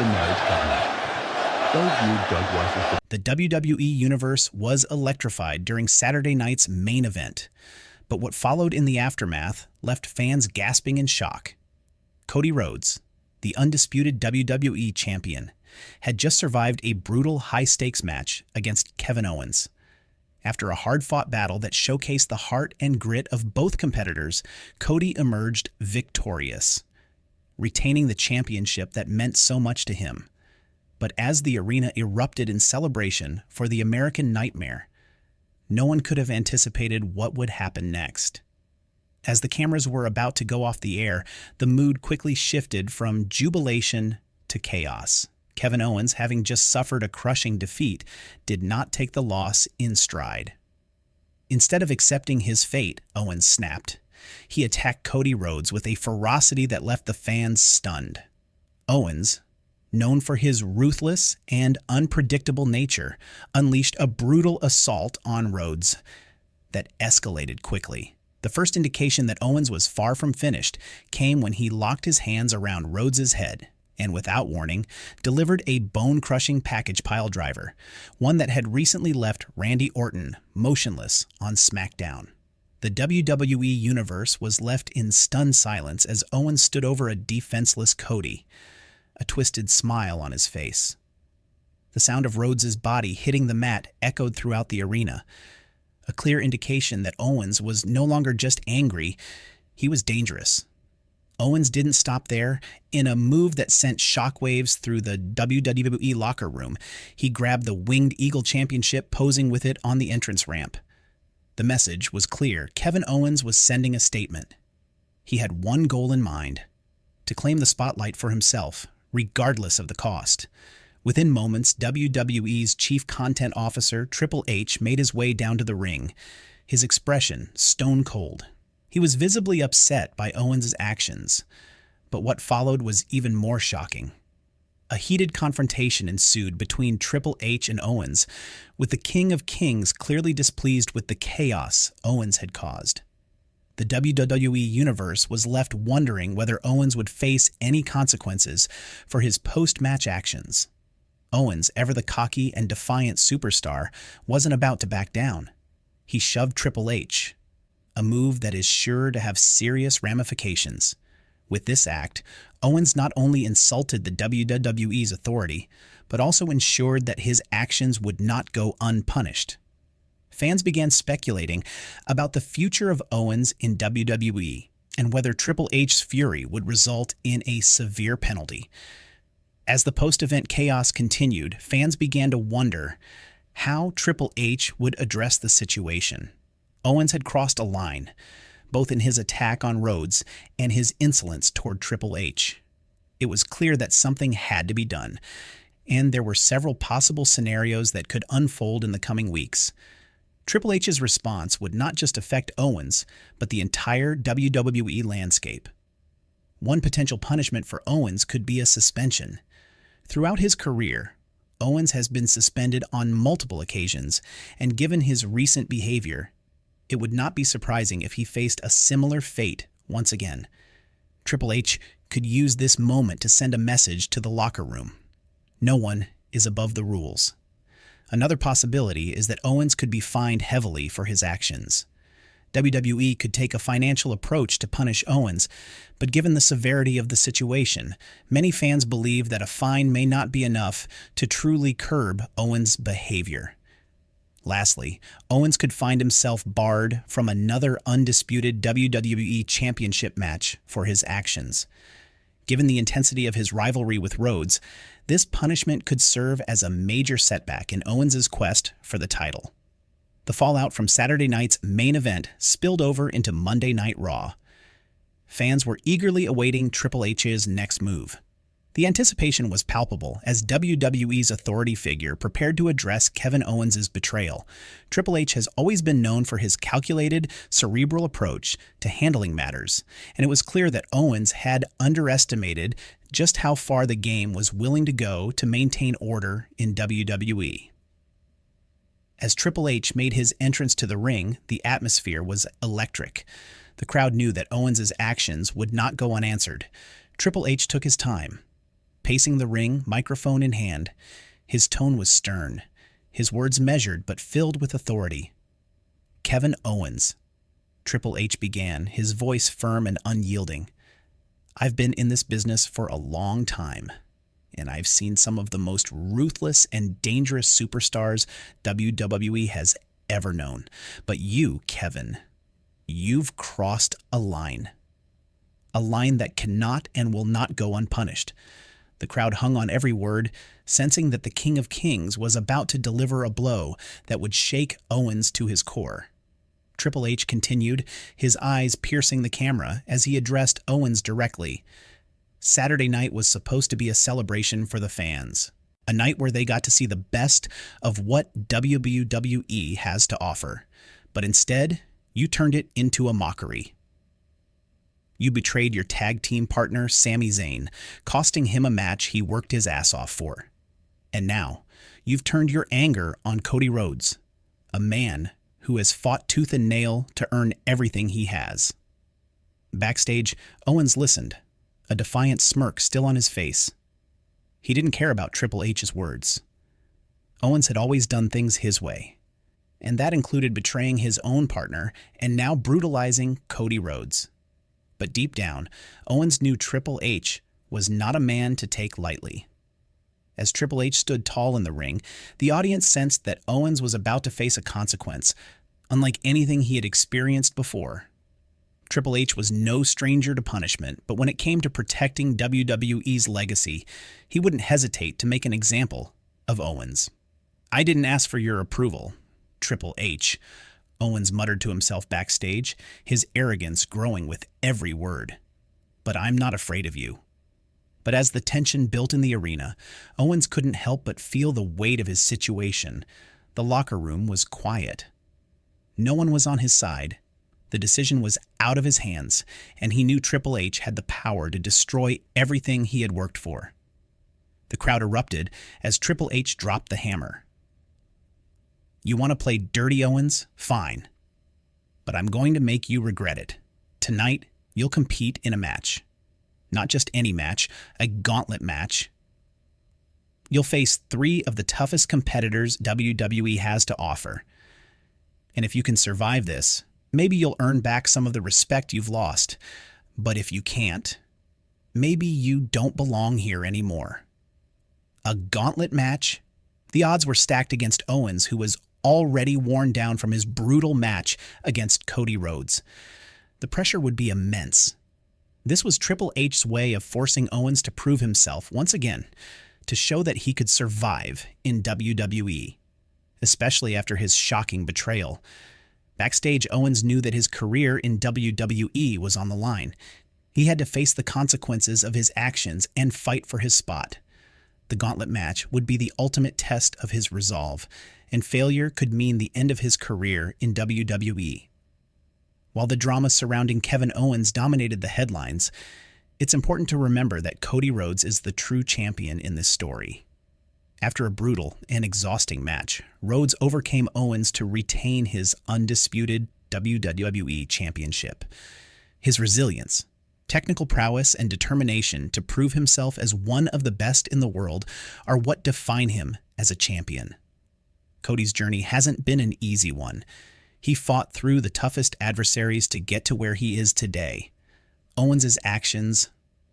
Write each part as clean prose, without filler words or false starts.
the marriage covenant. Those viewed Doug Weiss as The WWE Universe was electrified during Saturday night's main event, but what followed in the aftermath left fans gasping in shock. Cody Rhodes, the undisputed WWE champion, had just survived a brutal high-stakes match against Kevin Owens. After a hard-fought battle that showcased the heart and grit of both competitors, Cody emerged victorious, retaining the championship that meant so much to him. But as the arena erupted in celebration for the American Nightmare, no one could have anticipated what would happen next. As the cameras were about to go off the air, the mood quickly shifted from jubilation to chaos. Kevin Owens, having just suffered a crushing defeat, did not take the loss in stride. Instead of accepting his fate, Owens snapped. He attacked Cody Rhodes with a ferocity that left the fans stunned. Owens, known for his ruthless and unpredictable nature, unleashed a brutal assault on Rhodes that escalated quickly. The first indication that Owens was far from finished came when he locked his hands around Rhodes' head and, without warning, delivered a bone-crushing package pile driver, one that had recently left Randy Orton motionless on SmackDown. The WWE Universe was left in stunned silence as Owens stood over a defenseless Cody, a twisted smile on his face. The sound of Rhodes' body hitting the mat echoed throughout the arena, a clear indication that Owens was no longer just angry, he was dangerous. Owens didn't stop there. In a move that sent shockwaves through the WWE locker room, he grabbed the Winged Eagle Championship, posing with it on the entrance ramp. The message was clear. Kevin Owens was sending a statement. He had one goal in mind: to claim the spotlight for himself, regardless of the cost. Within moments, WWE's chief content officer, Triple H, made his way down to the ring, his expression stone cold. He was visibly upset by Owens' actions, but what followed was even more shocking. A heated confrontation ensued between Triple H and Owens, with the King of Kings clearly displeased with the chaos Owens had caused. The WWE Universe was left wondering whether Owens would face any consequences for his post-match actions. Owens, ever the cocky and defiant superstar, wasn't about to back down. He shoved Triple H, a move that is sure to have serious ramifications. With this act, Owens not only insulted the WWE's authority, but also ensured that his actions would not go unpunished. Fans began speculating about the future of Owens in WWE and whether Triple H's fury would result in a severe penalty. As the post-event chaos continued, fans began to wonder how Triple H would address the situation. Owens had crossed a line, both in his attack on Rhodes and his insolence toward Triple H. It was clear that something had to be done, and there were several possible scenarios that could unfold in the coming weeks. Triple H's response would not just affect Owens, but the entire WWE landscape. One potential punishment for Owens could be a suspension. Throughout his career, Owens has been suspended on multiple occasions, and given his recent behavior, it would not be surprising if he faced a similar fate once again. Triple H could use this moment to send a message to the locker room. No one is above the rules. Another possibility is that Owens could be fined heavily for his actions. WWE could take a financial approach to punish Owens, but given the severity of the situation, many fans believe that a fine may not be enough to truly curb Owens' behavior. Lastly, Owens could find himself barred from another undisputed WWE Championship match for his actions. Given the intensity of his rivalry with Rhodes, this punishment could serve as a major setback in Owens' quest for the title. The fallout from Saturday night's main event spilled over into Monday Night Raw. Fans were eagerly awaiting Triple H's next move. The anticipation was palpable as WWE's authority figure prepared to address Kevin Owens' betrayal. Triple H has always been known for his calculated, cerebral approach to handling matters, and it was clear that Owens had underestimated just how far the game was willing to go to maintain order in WWE. As Triple H made his entrance to the ring, the atmosphere was electric. The crowd knew that Owens' actions would not go unanswered. Triple H took his time. pacing the ring, microphone in hand. His tone was stern, his words measured but filled with authority. "Kevin Owens," Triple H began, his voice firm and unyielding. "I've been in this business for a long time, and I've seen some of the most ruthless and dangerous superstars WWE has ever known. But you, Kevin, you've crossed a line that cannot and will not go unpunished." The crowd hung on every word, sensing that the King of Kings was about to deliver a blow that would shake Owens to his core. Triple H continued, his eyes piercing the camera as he addressed Owens directly. Saturday night was supposed to be a celebration for the fans, a night where they got to see the best of what WWE has to offer. But instead, you turned it into a mockery. You betrayed your tag team partner, Sami Zayn, costing him a match he worked his ass off for. And now, you've turned your anger on Cody Rhodes, a man who has fought tooth and nail to earn everything he has. Backstage, Owens listened, a defiant smirk still on his face. He didn't care about Triple H's words. Owens had always done things his way, and that included betraying his own partner and now brutalizing Cody Rhodes. But deep down, Owens knew Triple H was not a man to take lightly. As Triple H stood tall in the ring, the audience sensed that Owens was about to face a consequence, unlike anything he had experienced before. Triple H was no stranger to punishment, but when it came to protecting WWE's legacy, he wouldn't hesitate to make an example of Owens. "I didn't ask for your approval, Triple H," Owens muttered to himself backstage, his arrogance growing with every word. "But I'm not afraid of you." But as the tension built in the arena, Owens couldn't help but feel the weight of his situation. The locker room was quiet. No one was on his side. The decision was out of his hands, and he knew Triple H had the power to destroy everything he had worked for. The crowd erupted as Triple H dropped the hammer. "You want to play dirty, Owens? Fine. But I'm going to make you regret it. Tonight, you'll compete in a match. Not just any match, a gauntlet match. You'll face 3 of the toughest competitors WWE has to offer. And if you can survive this, maybe you'll earn back some of the respect you've lost. But if you can't, maybe you don't belong here anymore." A gauntlet match? The odds were stacked against Owens, who was already worn down from his brutal match against Cody Rhodes. The pressure would be immense. This was Triple H's way of forcing Owens to prove himself once again, to show that he could survive in WWE, especially after his shocking betrayal. Backstage, Owens knew that his career in WWE was on the line. He had to face the consequences of his actions and fight for his spot. The gauntlet match would be the ultimate test of his resolve, and failure could mean the end of his career in WWE. While the drama surrounding Kevin Owens dominated the headlines, it's important to remember that Cody Rhodes is the true champion in this story. After a brutal and exhausting match, Rhodes overcame Owens to retain his undisputed WWE Championship. His resilience, technical prowess, and determination to prove himself as one of the best in the world are what define him as a champion. Cody's journey hasn't been an easy one. He fought through the toughest adversaries to get to where he is today. Owens' actions,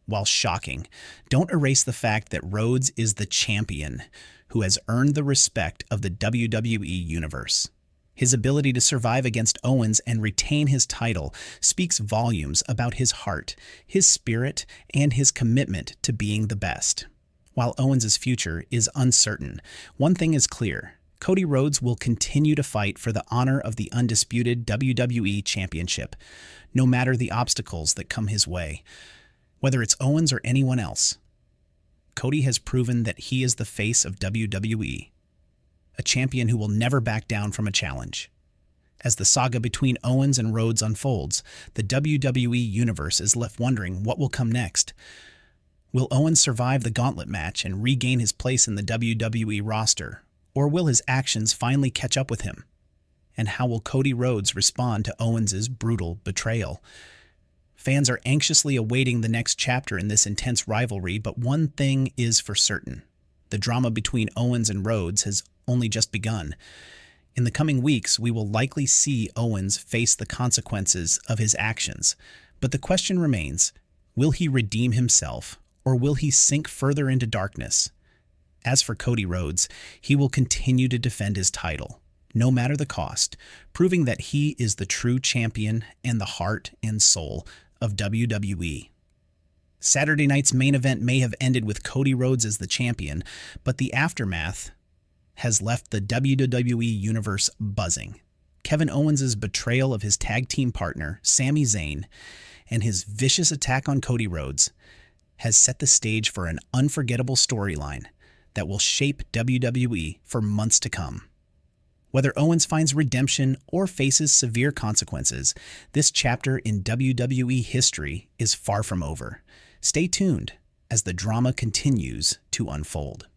while shocking, don't erase the fact that Rhodes is the champion who has earned the respect of the WWE Universe. His ability to survive against Owens and retain his title speaks volumes about his heart, his spirit, and his commitment to being the best. While Owens' future is uncertain, one thing is clear. Cody Rhodes will continue to fight for the honor of the undisputed WWE Championship, no matter the obstacles that come his way. Whether it's Owens or anyone else, Cody has proven that he is the face of WWE, a champion who will never back down from a challenge. As the saga between Owens and Rhodes unfolds, the WWE Universe is left wondering what will come next. Will Owens survive the gauntlet match and regain his place in the WWE roster? Or will his actions finally catch up with him? And how will Cody Rhodes respond to Owens' brutal betrayal? Fans are anxiously awaiting the next chapter in this intense rivalry, but one thing is for certain. The drama between Owens and Rhodes has only just begun. In the coming weeks, we will likely see Owens face the consequences of his actions. But the question remains, will he redeem himself, or will he sink further into darkness? As for Cody Rhodes, he will continue to defend his title, no matter the cost, proving that he is the true champion and the heart and soul of WWE. Saturday night's main event may have ended with Cody Rhodes as the champion, but the aftermath has left the WWE Universe buzzing. Kevin Owens' betrayal of his tag team partner, Sami Zayn, and his vicious attack on Cody Rhodes has set the stage for an unforgettable storyline that will shape WWE for months to come. Whether Owens finds redemption or faces severe consequences, this chapter in WWE history is far from over. Stay tuned as the drama continues to unfold.